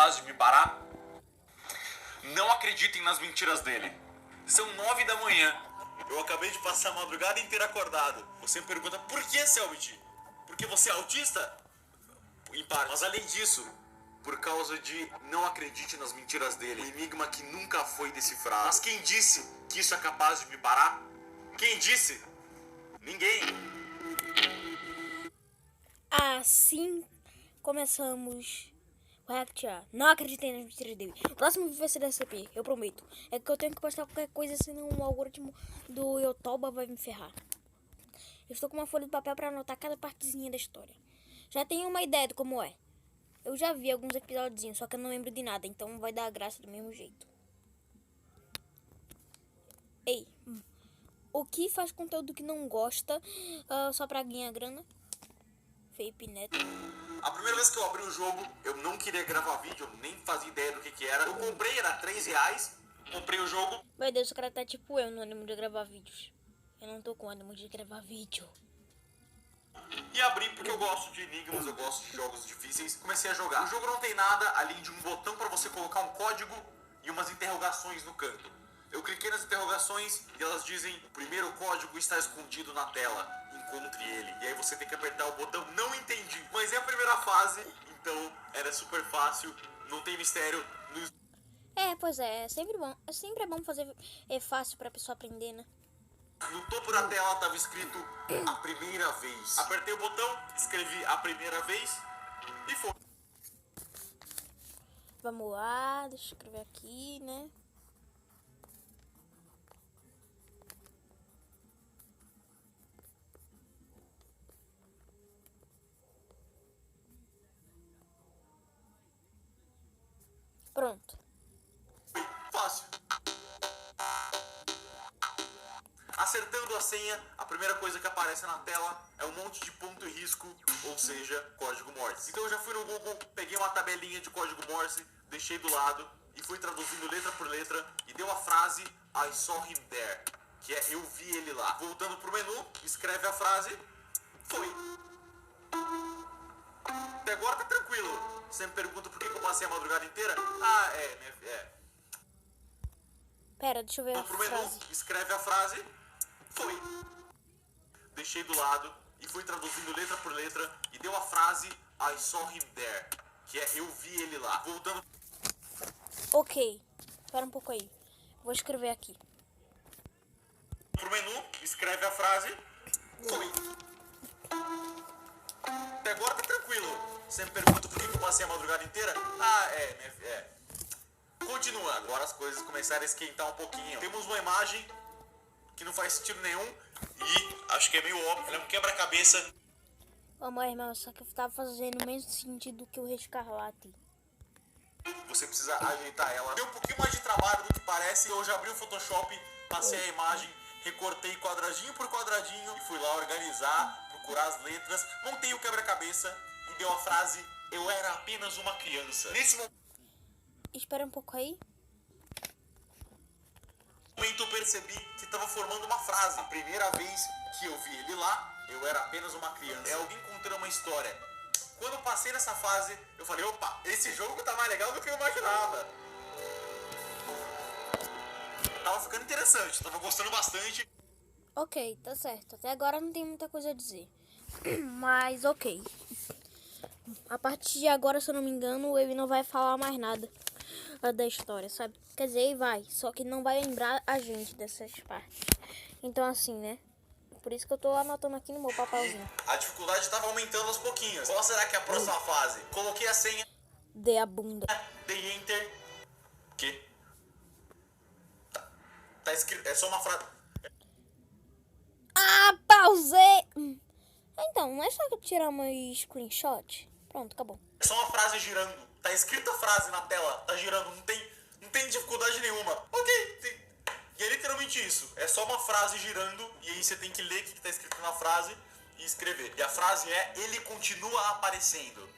capaz de me parar? Não acreditem nas mentiras dele. São 9 da manhã. Eu acabei de passar a madrugada inteira acordado. Você me pergunta, por que, Selbit? Porque você é autista? Em parte. Mas além disso, por causa de não acredite nas mentiras dele. Um enigma que nunca foi decifrado. Mas quem disse que isso é capaz de me parar? Quem disse? Ninguém. Assim começamos o Reactia. Não acreditei nas mentiras dele. O próximo vídeo vai ser da SCP, eu prometo. É que eu tenho que postar qualquer coisa, senão o algoritmo do YouTube vai me ferrar. Eu estou com uma folha de papel para anotar cada partezinha da história. Já tenho uma ideia de como é. Eu já vi alguns episódios, só que eu não lembro de nada, então vai dar graça do mesmo jeito. Ei, o que faz conteúdo que não gosta só pra ganhar grana? Felipe Neto. A primeira vez que eu abri o jogo, eu não queria gravar vídeo, eu nem fazia ideia do que era. Eu comprei, era R$3, comprei o jogo. Meu Deus, o cara tá tipo eu no ânimo de gravar vídeos. Eu não tô com ânimo de gravar vídeo. E abri porque eu gosto de enigmas, eu gosto de jogos difíceis. Comecei a jogar. O jogo não tem nada além de um botão para você colocar um código e umas interrogações no canto. Eu cliquei nas interrogações e elas dizem: o primeiro código está escondido na tela, encontre ele. E aí você tem que apertar o botão. Não entendi, mas é a primeira fase, então era super fácil, não tem mistério. Pois é sempre bom. Sempre é bom fazer fácil pra pessoa aprender, né? No topo da tela estava escrito a primeira vez. Apertei o botão, escrevi a primeira vez e foi. Vamos lá, deixa eu escrever aqui, né? Pronto. Fácil. Acertando a senha, a primeira coisa que aparece na tela é um monte de ponto e risco, ou seja, código Morse. Então eu já fui no Google, peguei uma tabelinha de código Morse, deixei do lado e fui traduzindo letra por letra e deu a frase I saw him there, que é eu vi ele lá. Voltando pro menu, escreve a frase, foi. Até agora tá tranquilo. Você me pergunta por que eu passei a madrugada inteira? Pera, deixa eu ver a Pro menu, frase. escreve a frase, foi. Deixei do lado e fui traduzindo letra por letra e deu a frase I saw him there, que é eu vi ele lá. Voltando Ok, espera um pouco aí. Vou escrever aqui. pro menu, escreve a frase, foi. Até agora tá tranquilo. Você me pergunta por que eu passei a madrugada inteira? Continua. Agora as coisas começaram a esquentar um pouquinho. Temos uma imagem que não faz sentido nenhum e acho que é meio óbvio. Ela é um quebra-cabeça. Vamos, irmão, só que eu tava fazendo o mesmo sentido que o Rei Escarlate. Você precisa ajeitar ela. Deu um pouquinho mais de trabalho do que parece. Eu já abri o Photoshop, passei a imagem, recortei quadradinho por quadradinho e fui lá organizar, procurar as letras, montei o quebra-cabeça e deu a frase eu era apenas uma criança. Nesse Espera um pouco aí. momento eu percebi que estava formando uma frase. A primeira vez que eu vi ele lá, eu era apenas uma criança. É alguém contando uma história. Quando eu passei nessa fase, eu falei, opa, esse jogo tá mais legal do que eu imaginava. Tava ficando interessante, tava gostando bastante. Ok, tá certo. Até agora não tem muita coisa a dizer. Mas ok. A partir de agora, se eu não me engano, ele não vai falar mais nada da história, sabe? Quer dizer, ele vai, só que não vai lembrar a gente dessas partes. Então assim, né? Por isso que eu tô anotando aqui no meu papelzinho. A dificuldade estava aumentando aos pouquinhos. Qual será que é a próxima fase? Coloquei a senha, Dê a bunda. dei enter. Que? Tá escrito, é só uma frase. Ah, pausei! Então, não é só que eu tirar meu screenshot? Pronto, acabou. É só uma frase girando. Tá escrita a frase na tela, tá girando, não tem dificuldade nenhuma. Ok, e é literalmente isso. É só uma frase girando e aí você tem que ler o que tá escrito na frase e escrever. E a frase é, ele continua aparecendo.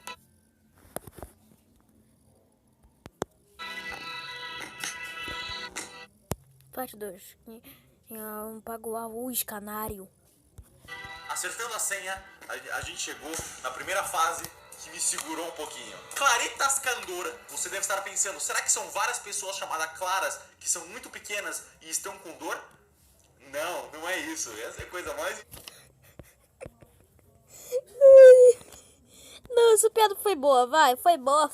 Parte 2. Pago a luz, canário. Acertando a senha, a gente chegou na primeira fase, que me segurou um pouquinho. Claritas Candor. Você deve estar pensando, será que são várias pessoas chamadas Claras que são muito pequenas e estão com dor? Não, não é isso. Essa é a coisa mais... Não, essa piada foi boa, vai. Foi boa.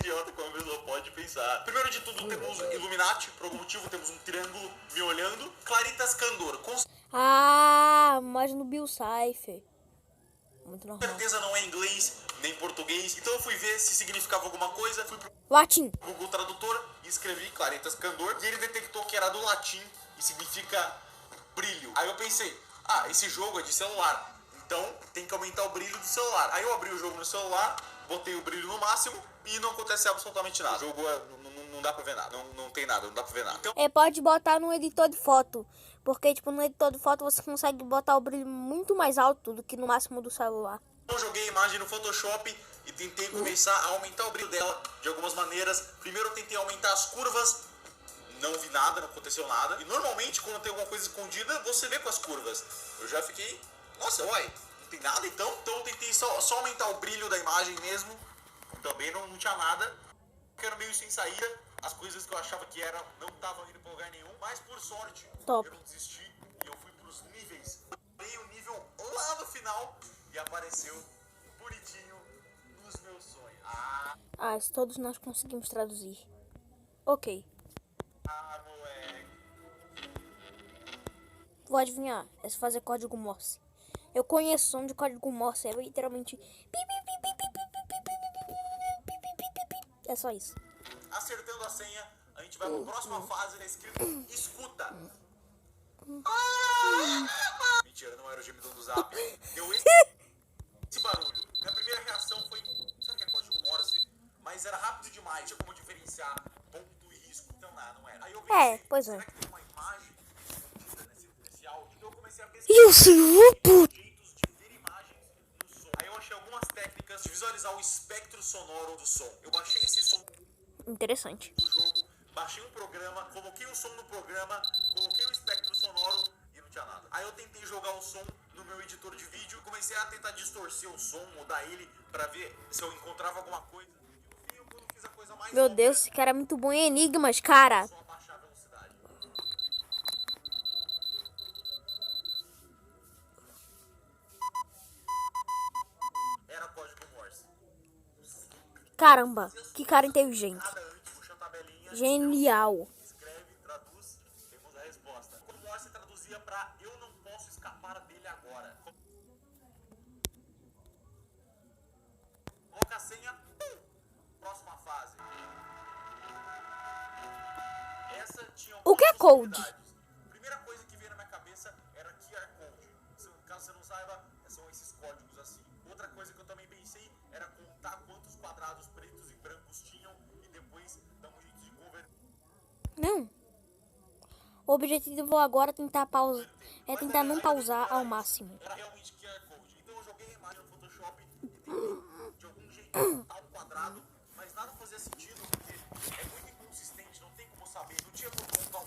idiota como a pessoa pode pensar. Primeiro de tudo, temos Illuminati. Por algum motivo, temos um triângulo me olhando. Claritas Candor. Com Ah, mas no Bill Cipher. Muito normal. certeza não é inglês, nem português. Então eu fui ver se significava alguma coisa. Fui pro Latim. Google Tradutor e escrevi Claritas Candor. E ele detectou que era do latim e significa brilho. Aí eu pensei, esse jogo é de celular. Então tem que aumentar o brilho do celular. Aí eu abri o jogo no celular, botei o brilho no máximo e não acontece absolutamente nada. O jogo não dá pra ver nada. Não tem nada, não dá pra ver nada. Então, Pode botar no editor de foto. Porque, tipo, no editor de foto você consegue botar o brilho muito mais alto do que no máximo do celular. eu joguei a imagem no Photoshop e tentei começar a aumentar o brilho dela de algumas maneiras. Primeiro eu tentei aumentar as curvas, não vi nada, não aconteceu nada. E normalmente quando tem alguma coisa escondida, você vê com as curvas. Eu já fiquei, nossa, uai, não tem nada então? Então eu tentei só aumentar o brilho da imagem mesmo. Também não tinha nada. Era meio sem saída. As coisas que eu achava que eram não estavam indo pra lugar nenhum. Mas por sorte, Top. eu não desisti e eu fui pros níveis. Dei o nível lá no final e apareceu bonitinho nos meus sonhos. Se todos nós conseguimos traduzir. Ok. Moleque. Vou adivinhar. É se fazer código Morse. Eu conheço o som de código Morse. É literalmente... É só isso. Acertando a senha, a gente vai pra próxima fase, né? Escrito escuta. Mentira, não era o gemidão do Zap. Deu esse barulho. Minha primeira reação foi, será que é código Morse? Mas era rápido demais, tinha como diferenciar ponto e risco. Então não era. Aí eu pensei, Pois é. será que tem uma imagem escondida nesse áudio? Então eu comecei a pesquisar jeitos de ver imagens no som. Aí eu achei algumas técnicas de visualizar o espectro sonoro do som. Eu baixei esse som Interessante. do jogo, baixei um programa, coloquei o som no programa, coloquei o espectro sonoro e não tinha nada. Aí eu tentei jogar o som no meu editor de vídeo, comecei a tentar distorcer o som, mudar ele pra ver se eu encontrava alguma coisa. E no fim, quando eu fiz a coisa mais Meu óbvia, Deus, esse cara é muito bom em enigmas, cara. só abaixar a velocidade. Era código Morse. Caramba, que cara inteligente. Nada antes, puxa a tabelinha. Genial. Escreve, traduz, temos a resposta. O Morse traduzia pra eu não posso escapar dele agora. Coloca a senha. Próxima fase. Essa tinha O que é algumas code? possibilidades. Primeira coisa que veio na minha cabeça era QR Code. Caso você não saiba, são esses códigos assim. Outra coisa que eu também pensei era contar quantos quadrados pretos e brancos tinham e depois dar um jeito de converter. Não. O objetivo agora é tentar pausar. É tentar não pausar ao máximo. Era realmente QR Code. Então eu joguei a imagem no Photoshop e tentei de algum jeito contar um quadrado, mas nada fazia sentido porque é muito inconsistente, não tem como saber. Não tinha como contar um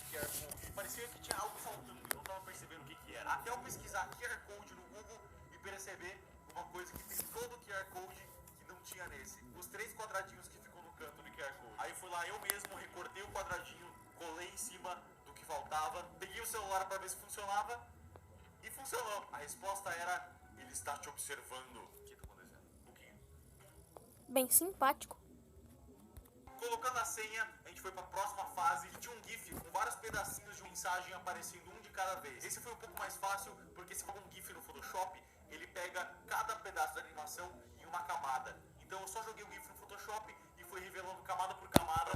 QR Code. Parecia que tinha algo faltando, eu não tava percebendo o que era. Até eu pesquisar QR Code no Google e perceber uma coisa que tem todo o QR Code que não tinha nesse. Os 3 quadradinhos que ficam no canto do QR Code. Aí fui lá eu mesmo, recortei o quadradinho, colei em cima do que faltava, peguei o celular para ver se funcionava e funcionou. A resposta era, ele está te observando. O que está acontecendo? Um pouquinho. Bem simpático. Colocando a senha, a gente foi para a próxima fase de um GIF com vários pedacinhos de mensagem aparecendo um de cada vez. Esse foi um pouco mais fácil, porque se for um GIF no Photoshop, ele pega cada pedaço da animação em uma camada. Então eu só joguei o GIF no Photoshop e fui revelando camada por camada.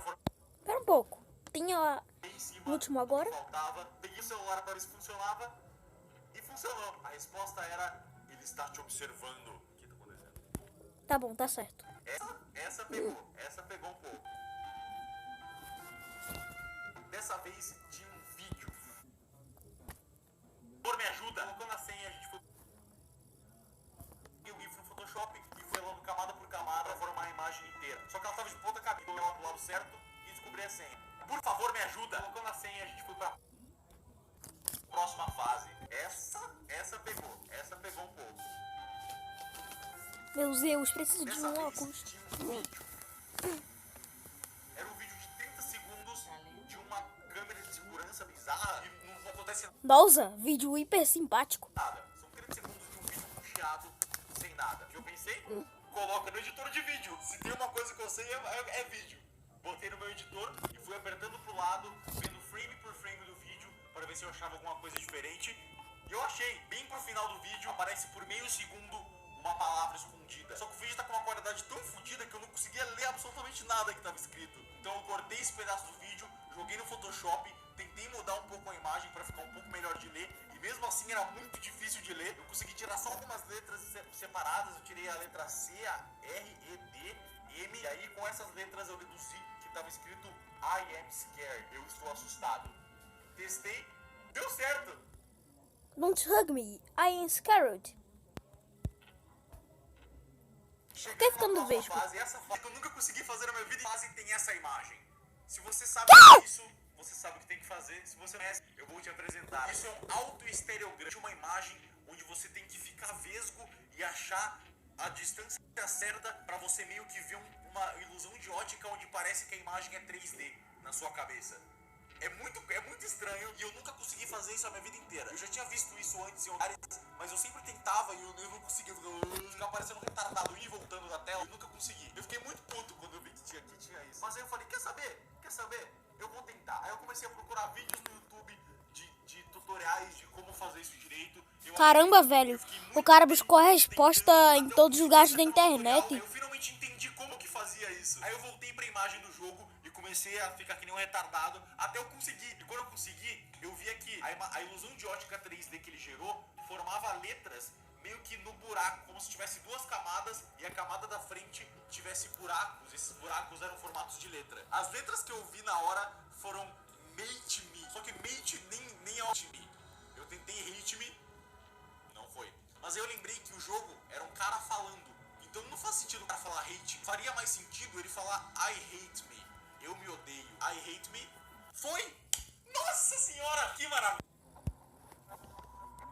Espera um pouco. Tinha Em cima o último do que agora? faltava, peguei o celular para ver se funcionava e funcionou. A resposta era, ele está te observando. O que está acontecendo? Tá bom, tá certo. Essa pegou um pouco. Dessa vez tinha um vídeo. Por me ajuda. Colocando a senha, a gente foi o GIF no Photoshop e foi lá camada por camada pra formar a imagem inteira. Só que ela tava de ponta cabeça, ela pro lado certo e descobri a senha. Por favor, me ajuda. Colocando a senha, a gente foi pra próxima fase. Essa pegou um pouco. Meu Deus, preciso de Dessa um vez, óculos. tinha um vídeo. Era um vídeo de 30 segundos de uma câmera de segurança bizarra e não acontece Nossa, vídeo hiper simpático. nada. São 30 segundos de um vídeo puxado, sem nada. O que eu pensei? Coloca no editor de vídeo. Se tem uma coisa que eu sei, é vídeo. Botei no meu editor e fui apertando pro lado, vendo frame por frame do vídeo, para ver se eu achava alguma coisa diferente. E eu achei, bem pro final do vídeo, aparece por meio segundo uma palavra escondida. Só que o vídeo tá com uma qualidade tão fodida que eu não conseguia ler absolutamente nada que tava escrito. Então eu cortei esse pedaço do vídeo, joguei no Photoshop, tentei mudar um pouco a imagem para ficar um pouco melhor de ler. E mesmo assim era muito difícil de ler. Eu consegui tirar só algumas letras separadas. Eu tirei a letra C, a R, E, D, M. E aí com essas letras eu deduzi que tava escrito I am scared. Eu estou assustado. Testei, deu certo. Don't hug me, I am scared. Cheguei ficando numa nova vesgo? fase, essa fase que eu nunca consegui fazer na minha vida. A fase tem essa imagem. Se você sabe isso, você sabe o que tem que fazer. Se você não conhece, eu vou te apresentar. Isso é um autoestereograma de uma imagem onde você tem que ficar vesgo e achar a distância certa para você meio que ver uma ilusão de ótica onde parece que a imagem é 3D na sua cabeça. É muito estranho e eu nunca consegui fazer isso a minha vida inteira. Eu já tinha visto isso antes em lugares, mas eu sempre tentava e eu não conseguia. Eu ficava parecendo um retardado, ir e voltando da tela, eu nunca consegui. Eu fiquei muito puto quando eu vi que tinha isso. Mas aí eu falei, quer saber? Eu vou tentar. Aí eu comecei a procurar vídeos no YouTube de tutoriais de como fazer isso direito. Caramba, velho. O cara buscou a resposta em todos os lugares da internet. Eu finalmente entendi como que fazia isso. Aí eu voltei pra imagem do jogo e comecei a ficar que nem um retardado até eu conseguir. E quando eu consegui, eu via que a ilusão de ótica 3D que ele gerou formava letras meio que no buraco, como se tivesse duas camadas e a camada da frente tivesse buracos. Esses buracos eram formatos de letra. As letras que eu vi na hora foram Mate Me. Só que Mate nem é Hate Me. Eu tentei Hate Me, não foi. Mas aí eu lembrei que o jogo era um cara falando. Então não faz sentido o cara falar hate. Faria mais sentido ele falar I hate me. Eu me odeio. I hate me. Foi! Nossa senhora, que maravilha!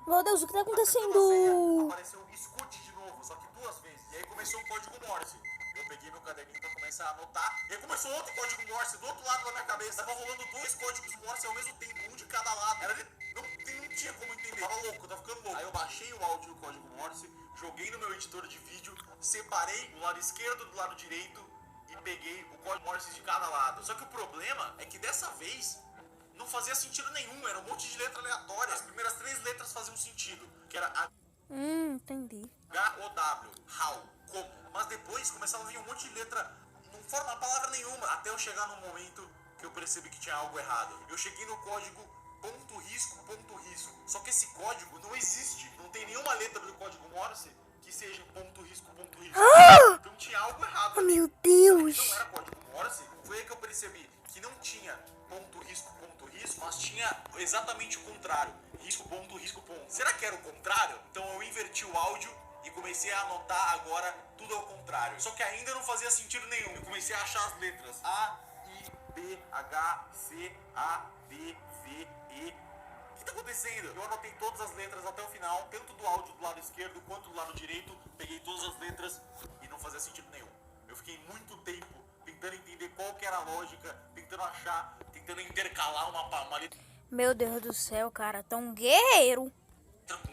Meu Deus, o que tá Apertando a senha, acontecendo? apareceu escute de novo, só que 2 vezes. E aí começou um código Morse. Eu peguei meu caderninho pra começar a anotar. E aí começou outro código Morse do outro lado da minha cabeça. Tava rolando 2 códigos Morse ao mesmo tempo, um de cada lado. Não tinha como entender. Tava louco, tava ficando louco. Aí eu baixei o áudio do código Morse, joguei no meu editor de vídeo, separei o lado esquerdo do lado direito e peguei o código Morse de cada lado. Só que o problema é que dessa vez não fazia sentido nenhum, era um monte de letra aleatória. As primeiras 3 letras faziam sentido, que era Entendi. H-O-W, how, como. Mas depois começava a vir um monte de letra, não forma palavra nenhuma, até eu chegar num momento que eu percebi que tinha algo errado. Eu cheguei no código ponto risco. Só que esse código não existe. Não tem nenhuma letra do código Morse que seja ponto risco. Então tinha algo errado. Oh, meu Não Deus. era código Morse. Foi aí que eu percebi que não tinha ponto risco, mas tinha exatamente o contrário. Risco. Será que era o contrário? Então eu inverti o áudio e comecei a anotar agora tudo ao contrário. Só que ainda não fazia sentido nenhum. Eu comecei a achar as letras A, I, B, H, C, A, D, V, E. O que tá acontecendo? Eu anotei todas as letras até o final, tanto do áudio do lado esquerdo quanto do lado direito. Peguei todas as letras e não fazia sentido nenhum. Eu fiquei muito tempo tentando entender qual que era a lógica, tentando achar, tentando intercalar uma letra Meu Deus do céu, cara. Tão guerreiro.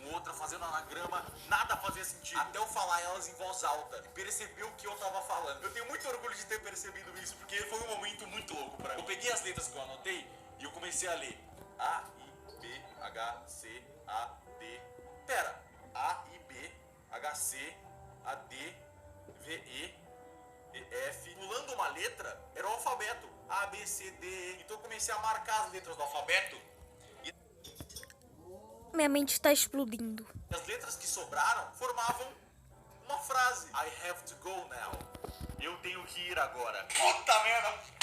com outra, fazendo anagrama, nada fazia sentido. Até eu falar elas em voz alta e perceber o que eu tava falando. Eu tenho muito orgulho de ter percebido isso, porque foi um momento muito louco pra mim. Eu peguei as letras que eu anotei e eu comecei a ler A, I, B, H, C, A, D. Pera, A, I, B, H, C, A, D, V, E, F. Pulando uma letra, era o alfabeto. A, B, C, D, E. Então eu comecei a marcar as letras do alfabeto. Minha mente tá explodindo. As letras que sobraram formavam uma frase. I have to go now. Eu tenho que ir agora. Puta merda!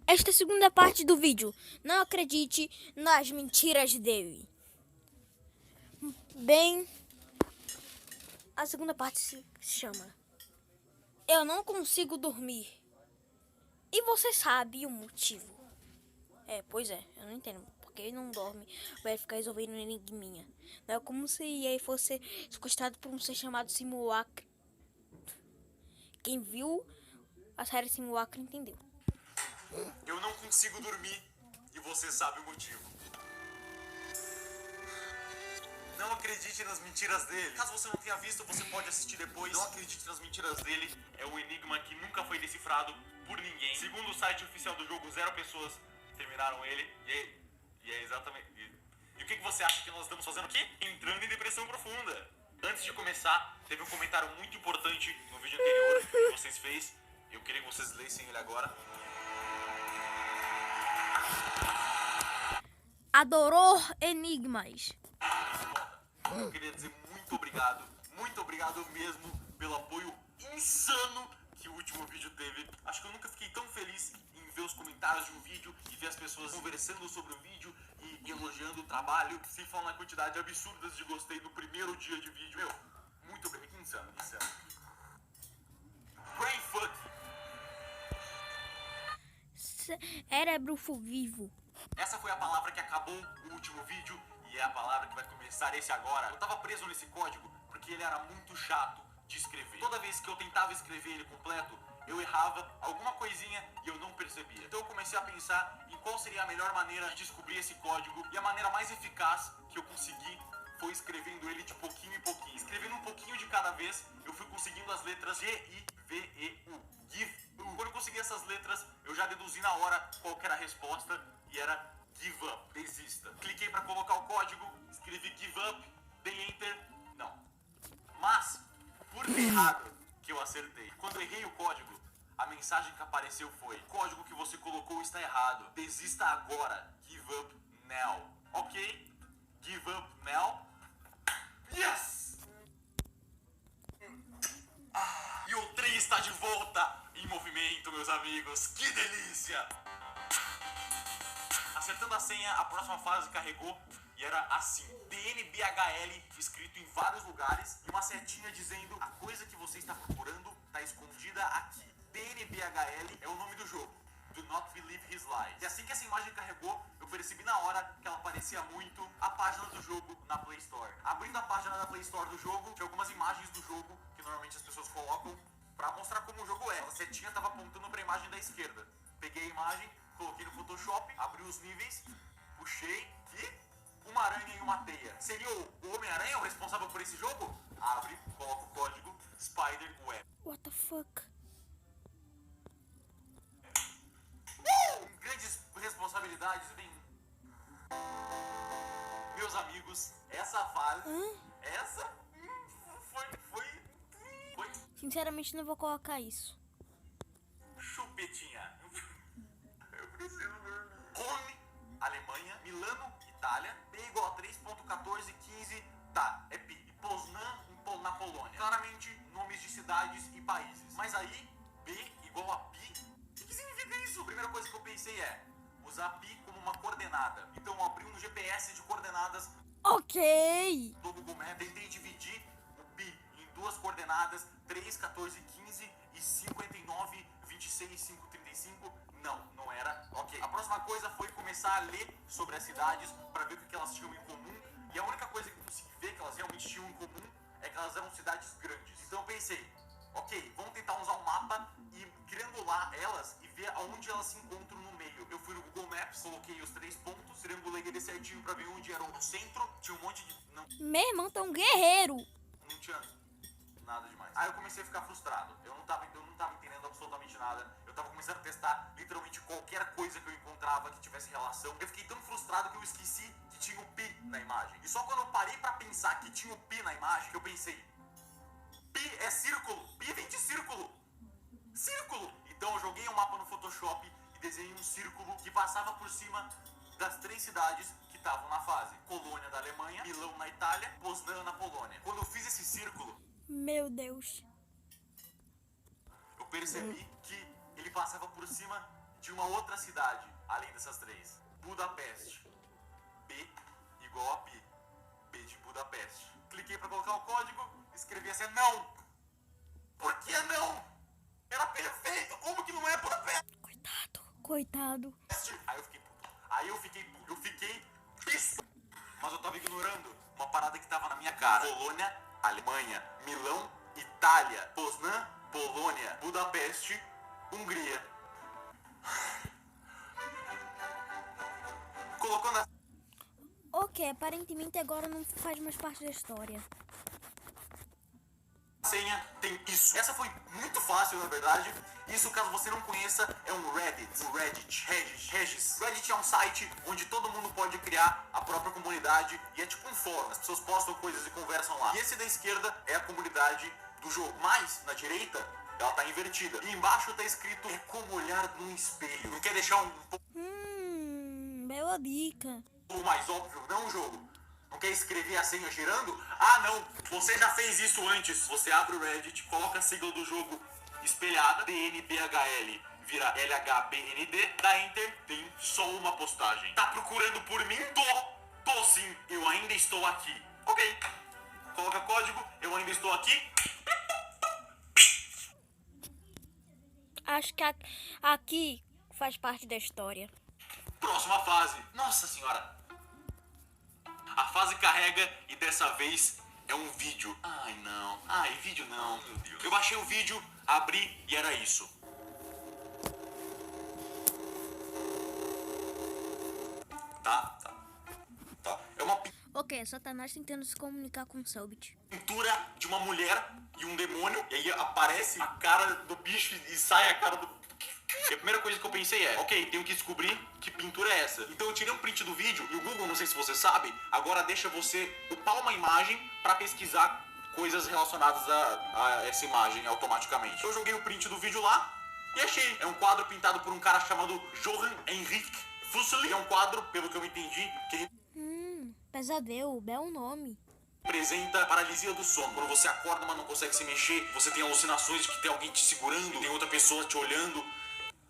Esta é a segunda parte do vídeo. Não acredite nas mentiras dele. Bem, a segunda parte se chama Eu Não Consigo Dormir. E você sabe o motivo? Pois é, eu não entendo. Porque ele não dorme, vai ficar resolvendo um enigminha. Não é como se ele fosse sequestrado por um ser chamado Simulacro. Quem viu a série Simulacro entendeu. Eu não consigo dormir e você sabe o motivo. Não acredite nas mentiras dele. Caso você não tenha visto, você pode assistir depois. Não acredite nas mentiras dele. É um enigma que nunca foi decifrado por ninguém. Segundo o site oficial do jogo, 0 pessoas terminaram ele. E é exatamente... E o que você acha que nós estamos fazendo aqui? Entrando em depressão profunda. Antes de começar, teve um comentário muito importante no vídeo anterior que vocês fez. Eu queria que vocês lessem ele agora. Adorou enigmas. Eu queria dizer muito obrigado mesmo pelo apoio insano que o último vídeo teve. Acho que eu nunca fiquei tão feliz em ver os comentários de um vídeo e ver as pessoas conversando sobre o vídeo e elogiando o trabalho, sem falar na quantidade absurda de gostei no primeiro dia de vídeo. Meu, muito obrigado. Insano. Brainfuck. Cérebro vivo. Essa foi a palavra que acabou o último vídeo e é a palavra que vai começar esse agora. Eu tava preso nesse código porque ele era muito chato de escrever. Toda vez que eu tentava escrever ele completo, eu errava alguma coisinha e eu não percebia. Então eu comecei a pensar em qual seria a melhor maneira de descobrir esse código e a maneira mais eficaz que eu consegui foi escrevendo ele de pouquinho em pouquinho. Escrevendo um pouquinho de cada vez, eu fui conseguindo as letras G-I-V-E-U. Quando eu consegui essas letras, eu já deduzi na hora qual que era a resposta e era give up, desista. Cliquei para colocar o código, escrevi give up, dei enter, não. Mas, por ter errado, que eu acertei. Quando eu errei o código, a mensagem que apareceu foi: o código que você colocou está errado, desista agora, give up now. Ok, give up now. Yes! E o trem está de volta em movimento, meus amigos. Que delícia! Acertando a senha, a próxima fase carregou e era assim: DNBHL escrito em vários lugares e uma setinha dizendo: a coisa que você está procurando está escondida aqui. DNBHL é o nome do jogo. Do not believe his lies. E assim que essa imagem carregou, eu percebi na hora que ela parecia muito a página do jogo na Play Store. Abrindo a página da Play Store do jogo, tinha algumas imagens do jogo que normalmente as pessoas colocam pra mostrar como o jogo é. A setinha tava apontando pra imagem da esquerda. Peguei a imagem, coloquei no Photoshop, abri os níveis, puxei e uma aranha e uma teia. Seria o Homem-Aranha o responsável por esse jogo? Abre, coloca o código Spider Web. What the fuck? Grandes responsabilidades, bem. Meus amigos, essa fase, essa foi Sinceramente, não vou colocar isso. chupetinha. Eu preciso dormir. Rome, Alemanha, Milano, Itália, P igual a 3.1415, tá, é pi. E Poznan, na Polônia. Claramente, nomes de cidades e países. Mas aí, P igual a pi, o que significa isso? A primeira coisa que eu pensei é usar pi como uma coordenada. Então eu abri um GPS de coordenadas Ok. do Google Maps, tentei dividir o pi em duas coordenadas, 3, 14, 15 e 59, 26, 5, 35. Não era. Ok. A próxima coisa foi começar a ler sobre as cidades para ver o que elas tinham em comum. E a única coisa que eu consegui ver que elas realmente tinham em comum é que elas eram cidades grandes. Então eu pensei, ok, vamos tentar usar um mapa e triangular elas e ver aonde elas se encontram no meio. Eu fui no Google Maps, coloquei os 3 pontos, triangulei ele certinho pra ver onde era o centro. Tinha um monte de... Meu irmão tá um guerreiro. Não tinha nada demais. Aí eu comecei a ficar frustrado. Eu não tava entendendo absolutamente nada. Eu tava começando a testar literalmente qualquer coisa que eu encontrava que tivesse relação. Eu fiquei tão frustrado que eu esqueci que tinha o pi na imagem. E só quando eu parei pra pensar que tinha o pi na imagem, que eu pensei, pi é círculo, pi vem de círculo. Círculo! Então eu joguei o mapa no Photoshop e desenhei um círculo que passava por cima das 3 cidades que estavam na fase. Colônia da Alemanha, Milão na Itália, Poznan na Polônia. Quando eu fiz esse círculo, Meu Deus. eu percebi que ele passava por cima de uma outra cidade, além dessas 3. Budapeste. B igual a pi. B de Budapeste. Cliquei pra colocar o código, escrevi assim, não! Por que não? Era perfeito! Como que não é Budapeste? Coitado. Aí eu fiquei pistola. Mas eu tava ignorando uma parada que tava na minha cara. Polônia, Alemanha, Milão, Itália, Poznan, Polônia, Budapeste, Hungria. Colocou na Ok, aparentemente agora não faz mais parte da história. senha, tem isso. Essa foi muito fácil, na verdade. Isso, caso você não conheça, é um Reddit. Reddit é um site onde todo mundo pode criar a própria comunidade e é tipo um fórum. As pessoas postam coisas e conversam lá. E esse da esquerda é a comunidade do jogo. Mas, na direita, ela tá invertida. E embaixo tá escrito, é como olhar num espelho. Não quer deixar um pouco Bela dica. mais óbvio, não o jogo. Não quer escrever a senha girando? Ah, não, você já fez isso antes. Você abre o Reddit, coloca a sigla do jogo espelhada, DNBHL, vira LHBND, dá Enter, tem só uma postagem. Tá procurando por mim? Tô sim, eu ainda estou aqui. Ok, coloca código, eu ainda estou aqui. Acho que aqui faz parte da história. Próxima fase. Nossa senhora. A fase carrega e dessa vez é um vídeo. Ai não, vídeo não, meu Deus. Eu baixei o vídeo, abri e era isso. Tá. É uma Ok, Satanás tentando se comunicar com o Selbit. pintura de uma mulher e um demônio. E aí aparece a cara do bicho e sai a cara do... E a primeira coisa que eu pensei é, ok, tenho que descobrir que pintura é essa. Então eu tirei um print do vídeo e o Google, não sei se você sabe, agora deixa você upar uma imagem para pesquisar coisas relacionadas a essa imagem automaticamente. Eu joguei o print do vídeo lá e achei. É um quadro pintado por um cara chamado Johan Henrik Fusseli. É um quadro, pelo que eu entendi, que Pesadelo, belo nome. representa paralisia do sono. Quando você acorda, mas não consegue se mexer, você tem alucinações de que tem alguém te segurando, tem outra pessoa te olhando.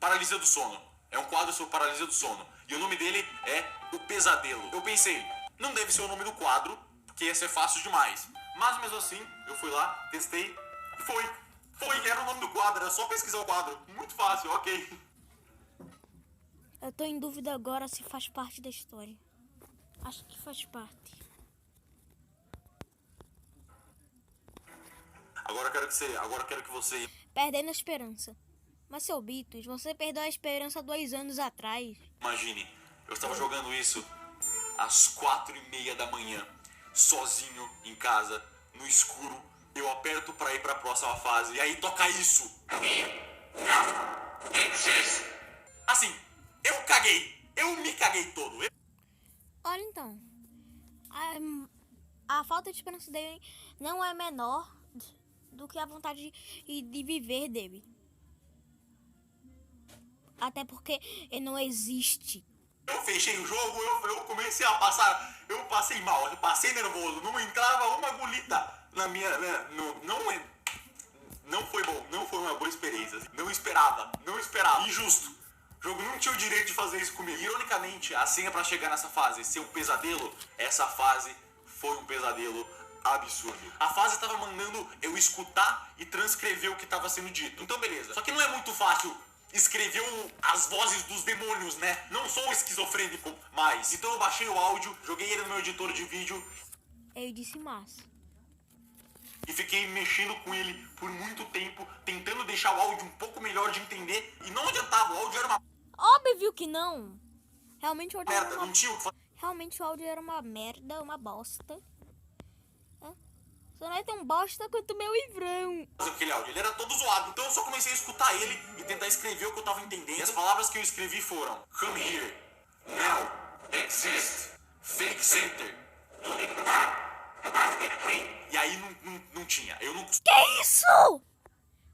Paralisia do sono. É um quadro sobre paralisia do sono. E o nome dele é O Pesadelo. Eu pensei, não deve ser o nome do quadro, porque ia ser fácil demais. Mas mesmo assim, eu fui lá, testei e foi, era o nome do quadro, era só pesquisar o quadro. Muito fácil, ok. Eu tô em dúvida agora se faz parte da história. Acho que faz parte. Agora eu quero que você... Perdendo a esperança. Mas, seu Bitos, você perdeu a esperança 2 anos atrás. Imagine, eu estava jogando isso às 4:30 da manhã, sozinho em casa, no escuro. Eu aperto pra ir pra próxima fase e aí toca isso. Assim, eu me caguei todo. Olha então, a falta de esperança dele não é menor do que a vontade de viver dele. Até porque ele não existe. Eu fechei o jogo, eu comecei a passar, eu passei mal, eu passei nervoso, não entrava uma agulhita na minha... Não foi bom, não foi uma boa experiência. Não esperava. Injusto. O jogo não tinha o direito de fazer isso comigo. Ironicamente, a senha pra chegar nessa fase ser um pesadelo, essa fase foi um pesadelo absurdo. A fase tava mandando eu escutar e transcrever o que tava sendo dito. Então beleza. Só que não é muito fácil escrever as vozes dos demônios, né? Não sou esquizofrênico mais. Então eu baixei o áudio, joguei ele no meu editor de vídeo. Eu disse massa. E fiquei mexendo com ele por muito tempo, tentando deixar o áudio um pouco melhor de entender. E não adiantava, o áudio era uma Óbvio que não. Realmente o áudio merda, era uma... não tinha o que fazer. Realmente o áudio era uma merda, uma bosta. Só não é tão bosta quanto o meu livrão. Aquele áudio, ele era todo zoado. Então eu só comecei a escutar ele e tentar escrever o que eu tava entendendo. E as palavras que eu escrevi foram: come here, now, exist, fake center. E aí não tinha. Eu não Que é isso?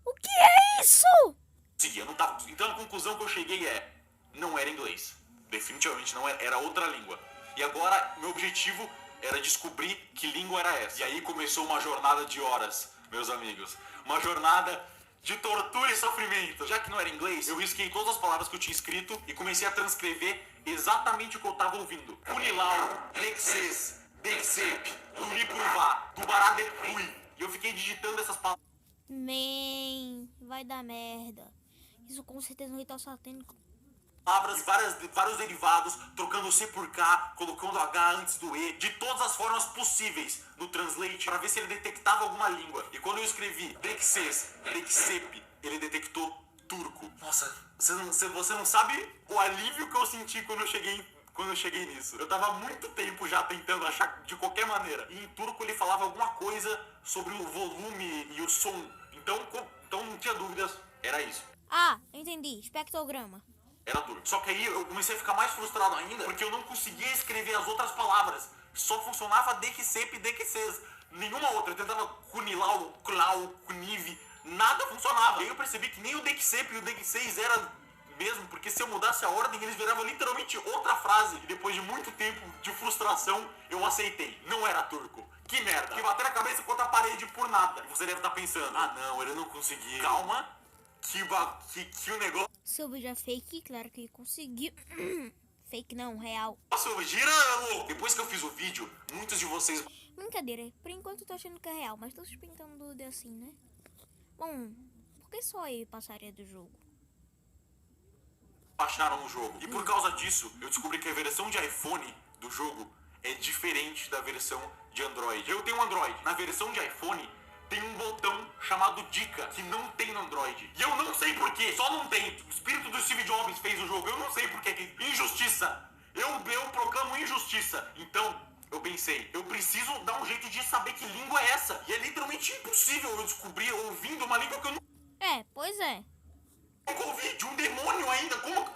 O que é isso? conseguia, eu não tava. Então a conclusão que eu cheguei é: não era inglês. Definitivamente não era, era outra língua. E agora meu objetivo era descobrir que língua era essa. E aí começou uma jornada de horas, meus amigos. Uma jornada de tortura e sofrimento. Já que não era inglês, eu risquei todas as palavras que eu tinha escrito e comecei a transcrever exatamente o que eu tava ouvindo. Unilau, Lexes, Dexep, Duripurvá, Tubaradepui. E eu fiquei digitando essas Vai dar merda. Isso com certeza é um ritual satânico. palavras, vários derivados, trocando o C por K, colocando H antes do E, de todas as formas possíveis no Translate, para ver se ele detectava alguma língua. E quando eu escrevi Dexes, Dexep, ele detectou turco. Nossa, você não sabe o alívio que eu senti quando eu cheguei nisso. Eu tava há muito tempo já tentando achar de qualquer maneira. E em turco ele falava alguma coisa sobre o volume e o som. Então não tinha dúvidas, era isso. Ah, entendi. Espectrograma. Era turco. Só que aí eu comecei a ficar mais frustrado ainda, porque eu não conseguia escrever as outras palavras. Só funcionava Dexep e Dexes. Nenhuma outra. Eu tentava Kunilau, Klau, Kuniv. Nada funcionava. E aí eu percebi que nem o Dexep e o Dexes era mesmo, porque se eu mudasse a ordem, eles viravam literalmente outra frase. E depois de muito tempo de frustração, eu aceitei. Não era turco. Que merda. Que bater a cabeça contra a parede por nada. E você deve estar pensando, ah não, ele não conseguiu. Calma, que o negócio... Seu vídeo é fake, claro que ele conseguiu. Fake não, real. Nossa, gira, louco! Depois que eu fiz o vídeo, muitos de vocês Brincadeira, por enquanto eu tô achando que é real, mas tô suspeitando de assim, né? Bom, por que só ele passaria do jogo? baixaram o jogo. E por causa disso, eu descobri que a versão de iPhone do jogo é diferente da versão de Android. Eu tenho um Android. Na versão de iPhone, tem um botão chamado Dica, que não tem no Android. E eu não sei porquê, só não tem. O espírito do Steve Jobs fez o jogo, eu não sei porquê. Injustiça. Eu proclamo injustiça. Então, eu pensei, eu preciso dar um jeito de saber que língua é essa. E é literalmente impossível eu descobrir ouvindo uma língua que eu Pois é. nunca ouvi, de um demônio ainda. Como?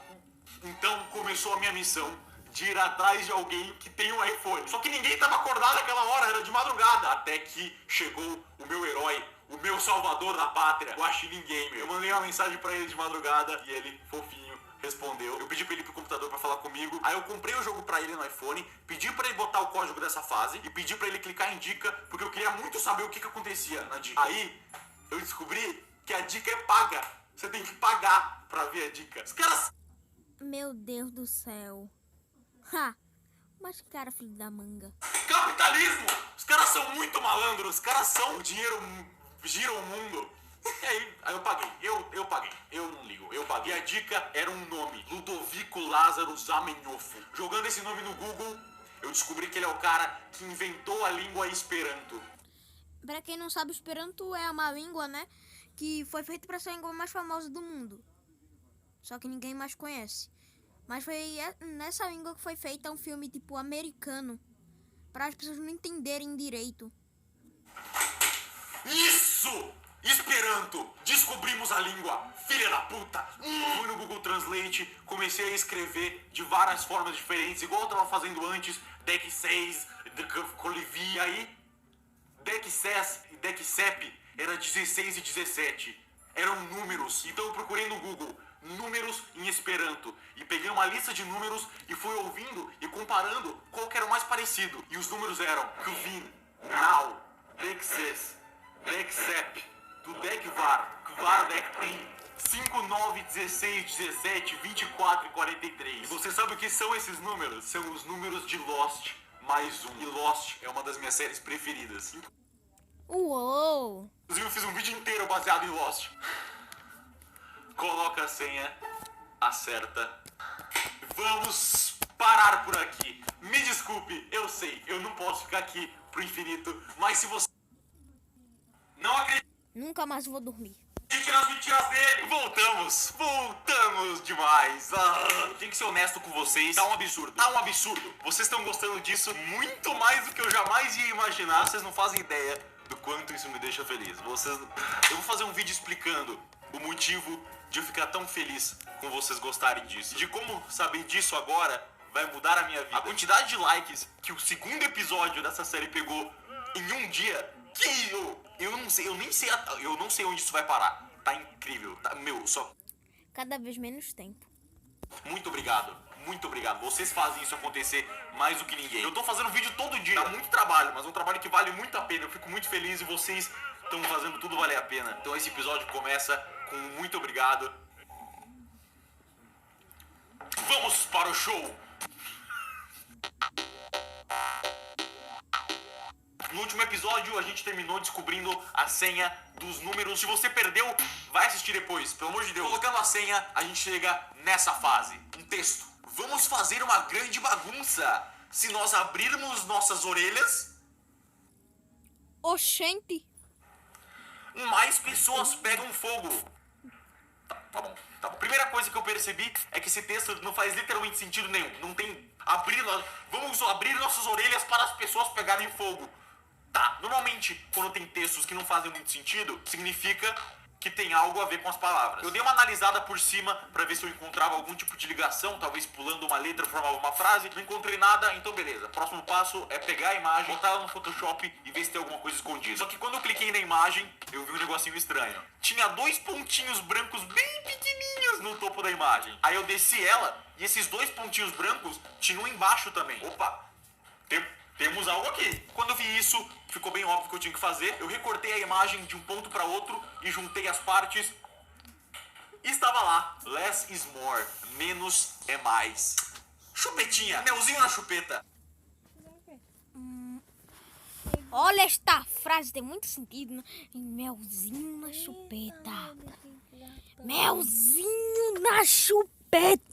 Então começou a minha missão de ir atrás de alguém que tem um iPhone. Só que ninguém tava acordado naquela hora, era de madrugada. Até que chegou o meu herói, o meu salvador da pátria, o Ashling Gamer. Eu mandei uma mensagem pra ele de madrugada e ele, fofinho, respondeu. Eu pedi pra ele ir pro computador pra falar comigo. Aí eu comprei o jogo pra ele no iPhone, pedi pra ele botar o código dessa fase e pedi pra ele clicar em dica, porque eu queria muito saber o que acontecia na dica. Aí eu descobri que a dica é paga. Você tem que pagar pra ver a dica. Os caras... Meu Deus do céu. Ha! Mas cara, filho da manga. Capitalismo! Os caras são muito malandros, os caras são... O dinheiro gira o mundo. Aí eu paguei, eu paguei, eu não ligo, eu paguei. E a dica era um nome, Ludovico Lázaro Zamenhof. Jogando esse nome no Google, eu descobri que ele é o cara que inventou a língua Esperanto. Pra quem não sabe, Esperanto é uma língua, né? Que foi feita pra ser a língua mais famosa do mundo. Só que ninguém mais conhece. Mas foi nessa língua que foi feita um filme tipo americano. Para as pessoas não entenderem direito. Isso! Esperanto! Descobrimos a língua! Filha da puta! Fui no Google Translate, comecei a escrever de várias formas diferentes, igual eu tava fazendo antes, Deck 6, Colivi, aí Dexes e Dexep era 16 e 17. Eram números. Então eu procurei no Google números em Esperanto e peguei uma lista de números e fui ouvindo e comparando qual que era o mais parecido. E os números eram Kvin, Nau, Dexes, Dexep, Dudekvar, Kvar Dekprim, 5, 9, 16, 17, 24 e 43. E você sabe o que são esses números? São os números de Lost mais um. E Lost é uma das minhas séries preferidas. Uou! Inclusive eu fiz um vídeo inteiro baseado em Lost. Coloca a senha, acerta. Vamos parar por aqui. Me desculpe, eu sei, eu não posso ficar aqui pro infinito, mas se você não acredita Nunca mais vou dormir. nas mentiras dele, voltamos demais. Tem que ser honesto com vocês, tá um absurdo. Vocês estão gostando disso muito mais do que eu jamais ia imaginar. Vocês não fazem ideia do quanto isso me deixa feliz. Eu vou fazer um vídeo explicando o motivo de eu ficar tão feliz com vocês gostarem disso. De como saber disso agora vai mudar a minha vida. A quantidade de likes que o segundo episódio dessa série pegou em um dia, que eu não sei onde isso vai parar. Tá incrível, tá, só... Cada vez menos tempo. Muito obrigado. Vocês fazem isso acontecer mais do que ninguém. Eu tô fazendo vídeo todo dia. Dá muito trabalho, mas é um trabalho que vale muito a pena. Eu fico muito feliz e vocês estão fazendo tudo valer a pena. Então esse episódio começa com um muito obrigado. Vamos para o show! No último episódio, a gente terminou descobrindo a senha dos números. Se você perdeu, vai assistir depois, pelo amor de Deus. Colocando a senha, a gente chega nessa fase. Um texto. Vamos fazer uma grande bagunça. Se nós abrirmos nossas orelhas, Oxente. mais pessoas pegam fogo. Tá bom. Primeira coisa que eu percebi é que esse texto não faz literalmente sentido nenhum. Não tem vamos abrir nossas orelhas para as pessoas pegarem fogo. Tá, normalmente quando tem textos que não fazem muito sentido, significa que tem algo a ver com as palavras. Eu dei uma analisada por cima pra ver se eu encontrava algum tipo de ligação, talvez pulando uma letra formava uma frase. Não encontrei nada, então beleza. Próximo passo é pegar a imagem, botar ela no Photoshop e ver se tem alguma coisa escondida. Só que quando eu cliquei na imagem, eu vi um negocinho estranho. Tinha 2 pontinhos brancos bem pequenininhos no topo da imagem. Aí eu desci ela e esses 2 pontinhos brancos tinham embaixo também. Opa, temos algo aqui. Quando eu vi isso, ficou bem óbvio o que eu tinha que fazer. Eu recortei a imagem de um ponto para outro e juntei as partes. E estava lá. Less is more. Menos é mais. Chupetinha. Melzinho na chupeta. Olha, esta frase tem muito sentido, né? Melzinho na chupeta. Melzinho na chupeta.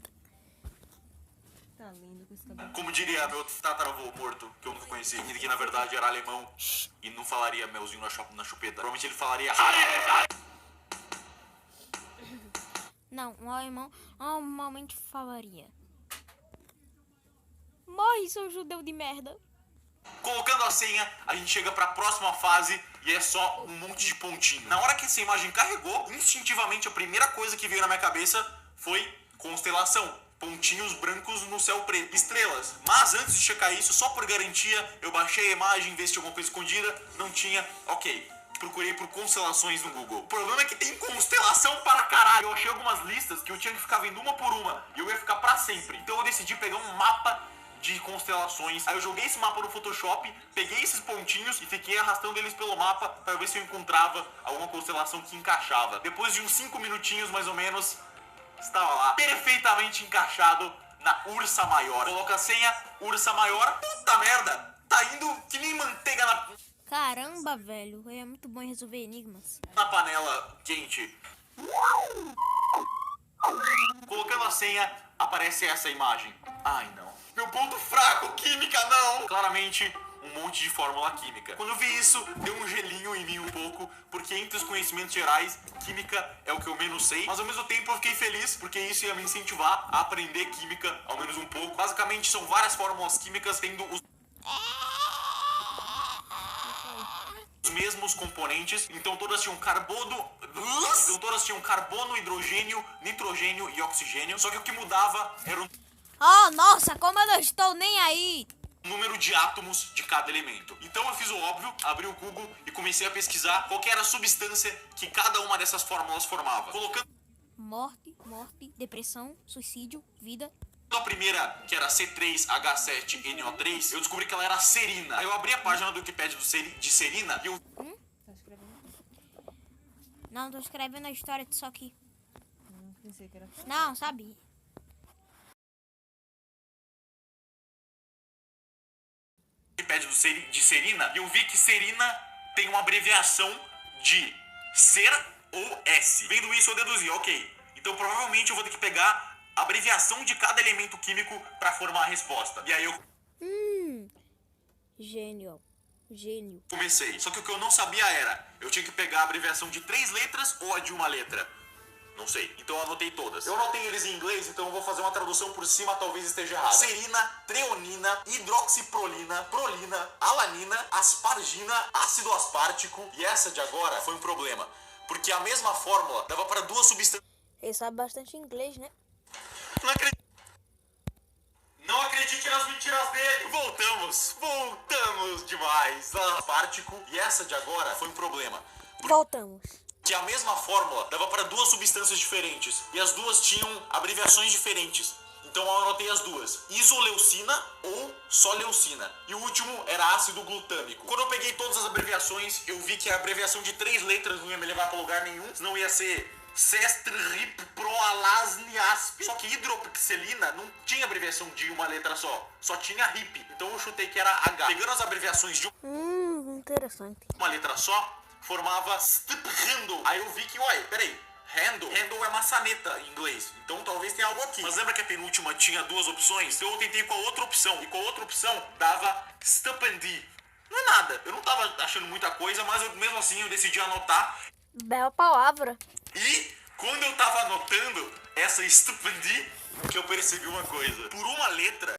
Tá lindo com esse cabelo. Como diria meu tataravô morto, que eu nunca conheci, que na verdade era alemão e não falaria melzinho na chupeta. Provavelmente ele falaria... Não, um alemão normalmente falaria. Morre, seu judeu de merda. Colocando a senha, a gente chega pra próxima fase e é só um monte de pontinho. Na hora que essa imagem carregou, instintivamente a primeira coisa que veio na minha cabeça foi constelação. Pontinhos brancos no céu preto, estrelas. Mas antes de checar isso, só por garantia, eu baixei a imagem, vi se tinha alguma coisa escondida, não tinha, ok. Procurei por constelações no Google. O problema é que tem constelação para caralho. Eu achei algumas listas que eu tinha que ficar vendo uma por uma e eu ia ficar pra sempre. Então eu decidi pegar um mapa de constelações. Aí eu joguei esse mapa no Photoshop, peguei esses pontinhos e fiquei arrastando eles pelo mapa para ver se eu encontrava alguma constelação que encaixava. Depois de uns 5 minutinhos mais ou menos, estava lá, perfeitamente encaixado na Ursa Maior. Coloca a senha, Ursa Maior. Puta merda, tá indo que nem manteiga Caramba, velho. É muito bom em resolver enigmas. na panela quente. Colocando a senha, aparece essa imagem. Ai, não. Meu ponto fraco, química não! Claramente, um monte de fórmula química. Quando eu vi isso, deu um gelinho em mim um pouco, porque entre os conhecimentos gerais, química é o que eu menos sei. Mas ao mesmo tempo eu fiquei feliz, porque isso ia me incentivar a aprender química, ao menos um pouco. Basicamente, são várias fórmulas químicas tendo os mesmos componentes, então todas tinham carbono, hidrogênio, nitrogênio e oxigênio. Só que o que mudava era o Oh, nossa, como eu não estou nem aí. número de átomos de cada elemento. Então eu fiz o óbvio, abri o Google e comecei a pesquisar qual que era a substância que cada uma dessas fórmulas formava. Colocando Morte, depressão, suicídio, vida. a primeira, que era C3H7NO3, eu descobri que ela era serina. Aí eu abri a página do Wikipedia de serina e eu Tá escrevendo? Não, tô escrevendo a história disso aqui. Pensei que era. Não, sabe? Wikipedia de serina e eu vi que serina tem uma abreviação de ser ou S. Vendo isso eu deduzi, ok. Então provavelmente eu vou ter que pegar a abreviação de cada elemento químico para formar a resposta. E aí eu Gênio. comecei. Só que o que eu não sabia era, eu tinha que pegar a abreviação de 3 letras ou a de uma letra. Não sei. Então eu anotei todas. Eu anotei eles em inglês, então eu vou fazer uma tradução por cima, talvez esteja errada. Serina, treonina, hidroxiprolina, prolina, alanina, aspargina, ácido aspartico. E essa de agora foi um problema. Porque a mesma fórmula dava para 2 substâncias. Ele sabe bastante inglês, né? Não acredite nas mentiras dele. Voltamos demais. Aspartico. E essa de agora foi um problema. Voltamos. Que a mesma fórmula dava para 2 substâncias diferentes e as duas tinham abreviações diferentes. Então eu anotei as duas: isoleucina ou só leucina. E o último era ácido glutâmico. Quando eu peguei todas as abreviações, eu vi que a abreviação de 3 letras não ia me levar para lugar nenhum, senão ia ser Cestripproalasniasp. Só que hidroxelina não tinha abreviação de uma letra só tinha RIP. Então eu chutei que era H. Pegando as abreviações de Interessante. uma letra só, formava step handle. Aí eu vi que, uai, peraí, handle é maçaneta em inglês, então talvez tenha algo aqui. Mas lembra que a penúltima tinha duas opções? Então eu tentei com a outra opção, e com a outra opção dava stupandi. Não é nada, eu não tava achando muita coisa, mas mesmo assim eu decidi anotar. Bela palavra. E quando eu tava anotando essa stupandi, que eu percebi uma coisa. Por uma letra,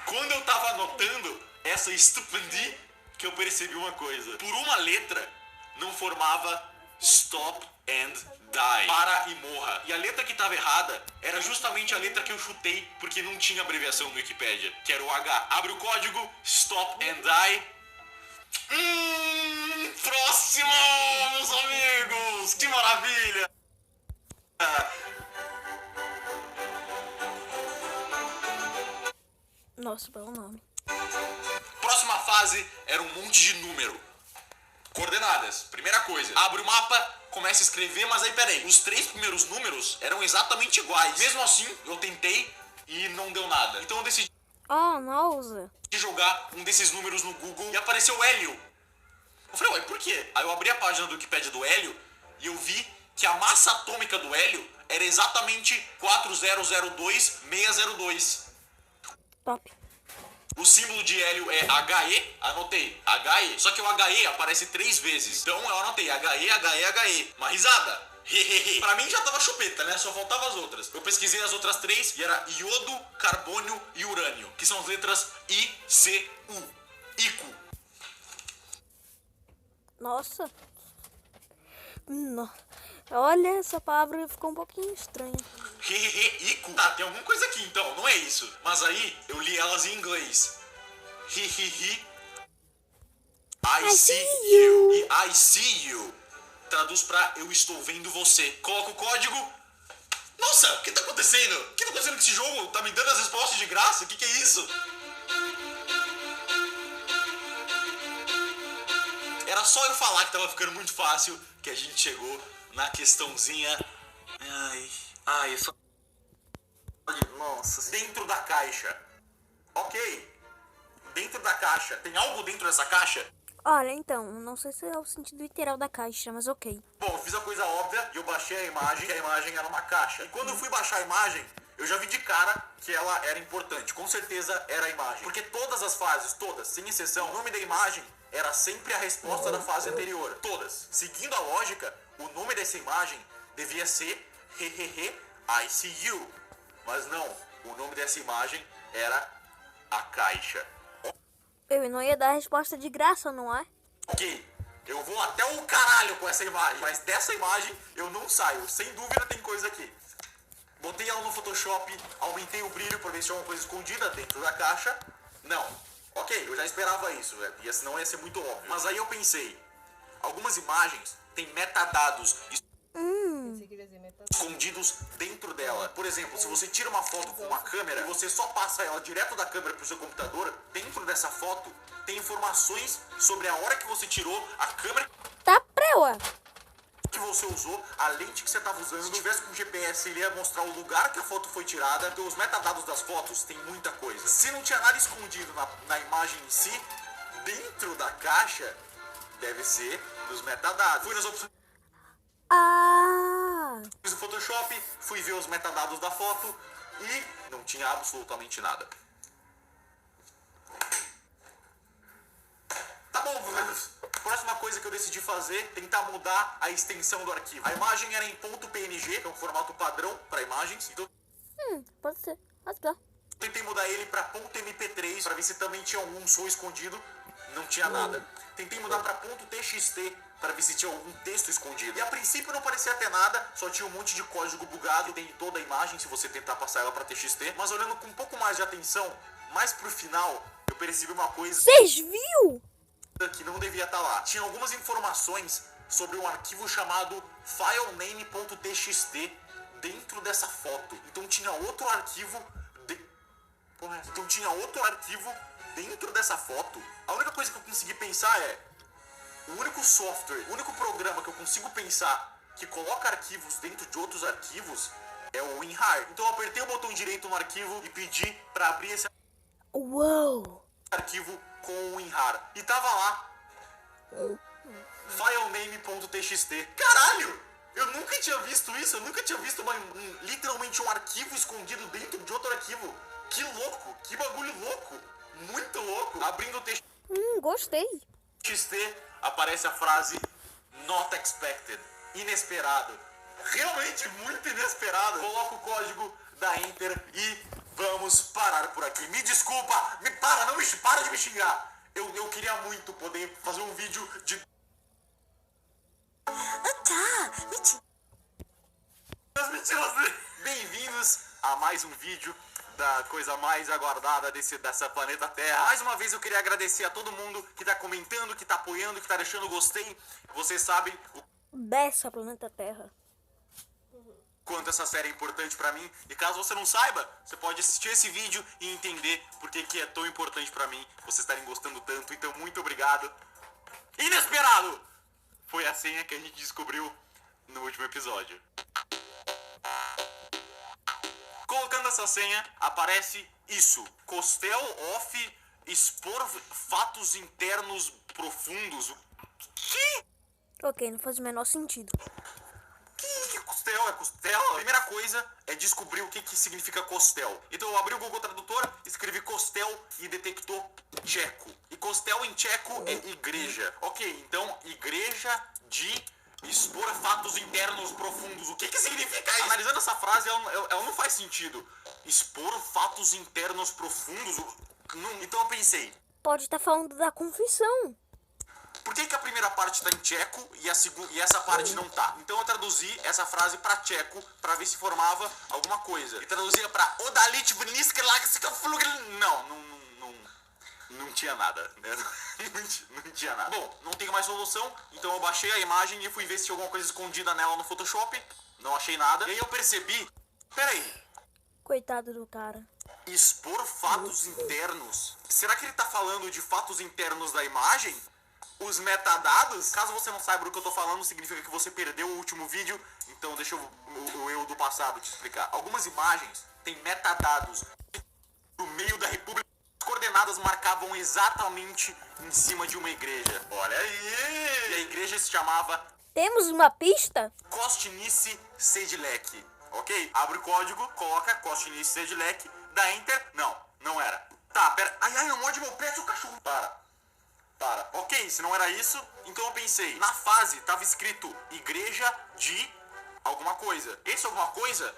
quando eu tava anotando essa stupandi, que eu percebi uma coisa. Por uma letra, não formava stop and die. Para e morra. E a letra que tava errada era justamente a letra que eu chutei, porque não tinha abreviação no Wikipedia, que era o H. Abre o código, stop and die. Próximo, meus amigos! Que maravilha! Nossa, belo nome. Próxima fase era um monte de número. Coordenadas. Primeira coisa, abre o mapa, começa a escrever, mas aí peraí, os 3 primeiros números eram exatamente iguais. Mesmo assim, eu tentei e não deu nada. Então eu decidi Oh, nossa. jogar um desses números no Google e apareceu Hélio. Eu falei, ué, por quê? Aí eu abri a página do Wikipedia do Hélio e eu vi que a massa atômica do hélio era exatamente 4002602. Top. O símbolo de hélio é HE, anotei, HE. Só que o HE aparece 3 vezes. Então eu anotei HE, HE, HE. Uma risada. Hehehe. Pra mim já tava chupeta, né? Só faltava as outras. Eu pesquisei as outras 3 e era iodo, carbônio e urânio. Que são as letras I, C, U. ICU. Nossa. Olha, essa palavra ficou um pouquinho estranha. Hehehe, ICU. Tá, tem alguma coisa aqui então, não é isso. Mas aí eu li elas em inglês. Hihihi. I see you. E I see you traduz pra eu estou vendo você. Coloca o código. Nossa, o que tá acontecendo? O que tá acontecendo com esse jogo? Tá me dando as respostas de graça? O que é isso? Era só eu falar que tava ficando muito fácil que a gente chegou na questãozinha. Ai, só. Nossa, dentro da caixa. Ok. Dentro da caixa. Tem algo dentro dessa caixa? Olha, então, não sei se é o sentido literal da caixa, mas ok. Bom, eu fiz a coisa óbvia e eu baixei a imagem, que a imagem era uma caixa. E quando eu fui baixar a imagem, eu já vi de cara que ela era importante. Com certeza era a imagem. Porque todas as fases, todas, sem exceção, o nome da imagem era sempre a resposta da fase anterior. Todas. Seguindo a lógica, o nome dessa imagem devia ser Hehehe, I see you. Mas não, o nome dessa imagem era a caixa. Eu não ia dar a resposta de graça, não é? Ok, eu vou até o caralho com essa imagem, mas dessa imagem eu não saio. Sem dúvida tem coisa aqui. Botei ela no Photoshop, aumentei o brilho para ver se tinha alguma coisa escondida dentro da caixa. Não. Ok, eu já esperava isso, e senão ia ser muito óbvio. Mas aí eu pensei, algumas imagens têm metadados Pensei que ia dizer metade. escondidos dentro dela. Por exemplo, se você tira uma foto com uma câmera e você só passa ela direto da câmera pro seu computador, dentro dessa foto tem informações sobre a hora que você tirou, a câmera Tá preua. que você usou, a lente que você estava usando. Se tivesse com GPS, ele ia mostrar o lugar que a foto foi tirada. Então, os metadados das fotos tem muita coisa. Se não tinha nada escondido na imagem em si, dentro da caixa, deve ser nos metadados. Fui nas opções Ah! do Photoshop, fui ver os metadados da foto e não tinha absolutamente nada. Tá bom, próxima coisa que eu decidi fazer, tentar mudar a extensão do arquivo. A imagem era em .png, que é um formato padrão para imagens, então Pode ser. Pode ser. tentei mudar ele para .mp3 para ver se também tinha algum som escondido. Não tinha nada. Tentei mudar para .txt para ver se tinha algum texto escondido. E a princípio não parecia ter nada, só tinha um monte de código bugado em toda a imagem se você tentar passar ela para txt. Mas olhando com um pouco mais de atenção, mais pro final, eu percebi uma coisa Vocês viu? que não devia estar lá. Tinha algumas informações sobre um arquivo chamado filename.txt dentro dessa foto. Então tinha outro arquivo dentro dessa foto. A única coisa que eu consegui pensar é o único software, o único programa que eu consigo pensar que coloca arquivos dentro de outros arquivos é o WinRAR. Então eu apertei o botão direito no arquivo e pedi para abrir esse Uou! arquivo com o WinRAR. E tava lá filename.txt. Caralho! Eu nunca tinha visto isso, eu nunca tinha visto literalmente um arquivo escondido dentro de outro arquivo. Que louco, que bagulho louco, muito louco. Abrindo o Gostei. TXT, aparece a frase not expected, inesperado. Realmente muito inesperado. Coloca o código da Enter e vamos parar por aqui. Me desculpa, para de me xingar. Eu queria muito poder fazer um vídeo de... Bem-vindos a mais um vídeo da coisa mais aguardada dessa planeta Terra. Mais uma vez eu queria agradecer a todo mundo que tá comentando, que tá apoiando, que tá deixando gostei. Vocês sabem o Dessa planeta Terra. quanto essa série é importante pra mim. E caso você não saiba, você pode assistir esse vídeo e entender por que é tão importante pra mim vocês estarem gostando tanto. Então, muito obrigado. Inesperado! Foi a senha que a gente descobriu no último episódio. Colocando essa senha, aparece isso. Costel off expor fatos internos profundos. Que? Ok, não faz o menor sentido. Que costel? É costel? A primeira coisa é descobrir o que significa costel. Então eu abri o Google Tradutor, escrevi costel e detectou tcheco. E costel em tcheco é igreja. Ok, então igreja de expor fatos internos profundos. O que significa isso? Analisando essa frase, ela não faz sentido. Expor fatos internos profundos? Então eu pensei, Pode estar falando da confissão. por que a primeira parte tá em tcheco e essa parte não tá? Então eu traduzi essa frase pra tcheco pra ver se formava alguma coisa. E traduzia pra Odalit não tinha nada. Não tinha nada. Bom, não tenho mais solução, então eu baixei a imagem e fui ver se tinha alguma coisa escondida nela no Photoshop. Não achei nada. E aí eu percebi, peraí, Coitado do cara. expor fatos internos. Será que ele tá falando de fatos internos da imagem? Os metadados? Caso você não saiba do que eu tô falando, significa que você perdeu o último vídeo. Então deixa eu do passado te explicar. Algumas imagens têm metadados no meio da República. As coordenadas marcavam exatamente em cima de uma igreja. Olha aí! E a igreja se chamava Temos uma pista? Kostnice Sedlec. Ok? Abre o código, coloca Kostnice Sedlec, dá Enter. Não era. Tá, pera. Ai, não morde meu pé, seu cachorro. Para. Ok, se não era isso, então eu pensei, na fase tava escrito igreja de alguma coisa. Esse alguma coisa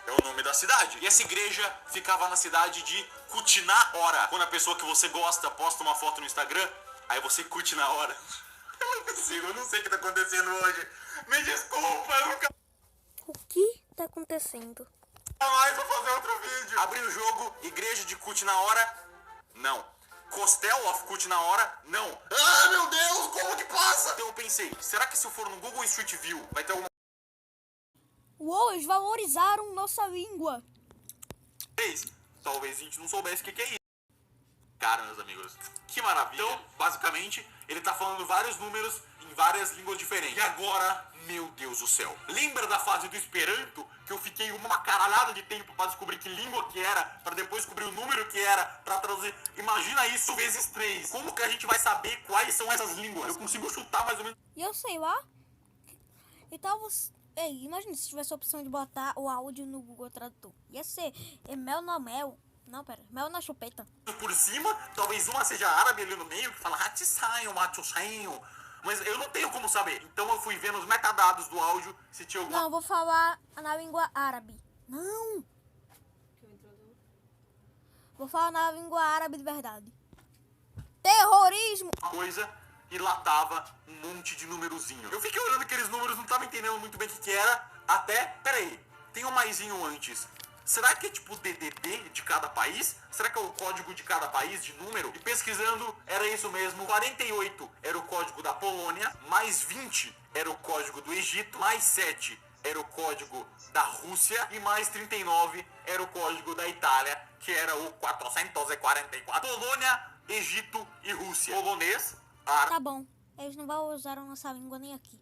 é o nome da cidade. E essa igreja ficava na cidade de Kutina Hora. Quando a pessoa que você gosta posta uma foto no Instagram, aí você curte na hora. Eu não consigo, eu não sei o que tá acontecendo hoje. Me desculpa, eu nunca O que tá acontecendo? mais vou fazer outro vídeo. Abri o jogo, igreja de Kutina Hora, não. Costel of Cut na hora? Não. Ah, meu Deus, como que passa? Então eu pensei, será que se eu for no Google Street View, vai ter alguma Uou, eles valorizaram nossa língua. vez? Talvez a gente não soubesse o que é isso. Cara, meus amigos, que maravilha. Então, basicamente, ele tá falando vários números em várias línguas diferentes. E agora, meu Deus do céu. Lembra da fase do Esperanto? Que eu fiquei uma caralhada de tempo pra descobrir que língua que era, pra depois descobrir o número que era, pra traduzir. Imagina isso vezes 3. Como que a gente vai saber quais são essas línguas? Eu consigo chutar mais ou menos. E eu sei lá. Então você... Ei, imagina se tivesse a opção de botar o áudio no Google Tradutor. Ia ser mel na mel. Não, pera. Mel na chupeta. Por cima, talvez uma seja árabe ali no meio, que fala Hatissaio, Matussaio. Mas eu não tenho como saber. Então eu fui vendo os metadados do áudio, se tinha alguma Não, eu vou falar na língua árabe. Não. Vou falar na língua árabe de verdade. Terrorismo. coisa e lá tava um monte de numerozinho. Eu fiquei olhando aqueles números, não tava entendendo muito bem o que era, até, peraí, tem um maisinho antes. Será que é tipo DDD de cada país? Será que é o código de cada país de número? E pesquisando, era isso mesmo. 48 era o código da Polônia, mais 20 era o código do Egito, mais 7 era o código da Rússia e mais 39 era o código da Itália, que era o 444. Polônia, Egito e Rússia. Polonês, Tá bom. Eles não valorizaram nossa língua nem aqui.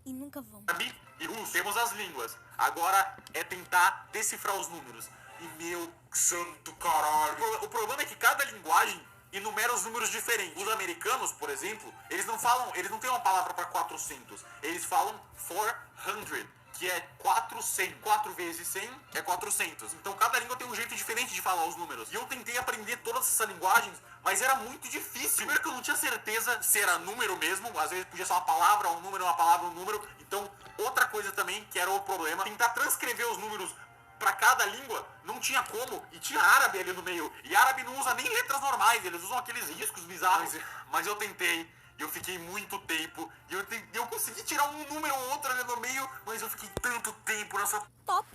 E nunca vão. árabe e russo. Temos as línguas. Agora é tentar decifrar os números. E meu santo caralho. O problema é que cada linguagem enumera os números diferentes. Os americanos, por exemplo, eles não têm uma palavra para 400. Eles falam 400, que é 400. 4 vezes 100 é 400. Então cada língua tem um jeito diferente de falar os números. E eu tentei aprender todas essas linguagens, mas era muito difícil. Primeiro que eu não tinha certeza se era número mesmo. Às vezes podia ser uma palavra, um número, uma palavra, um número. Então, outra coisa também, que era o problema, tentar transcrever os números pra cada língua, não tinha como. E tinha árabe ali no meio. E árabe não usa nem letras normais, eles usam aqueles riscos bizarros. Mas eu tentei. Eu fiquei muito tempo. E eu consegui tirar um número ou outro ali no meio, mas eu fiquei tanto tempo nessa... Top.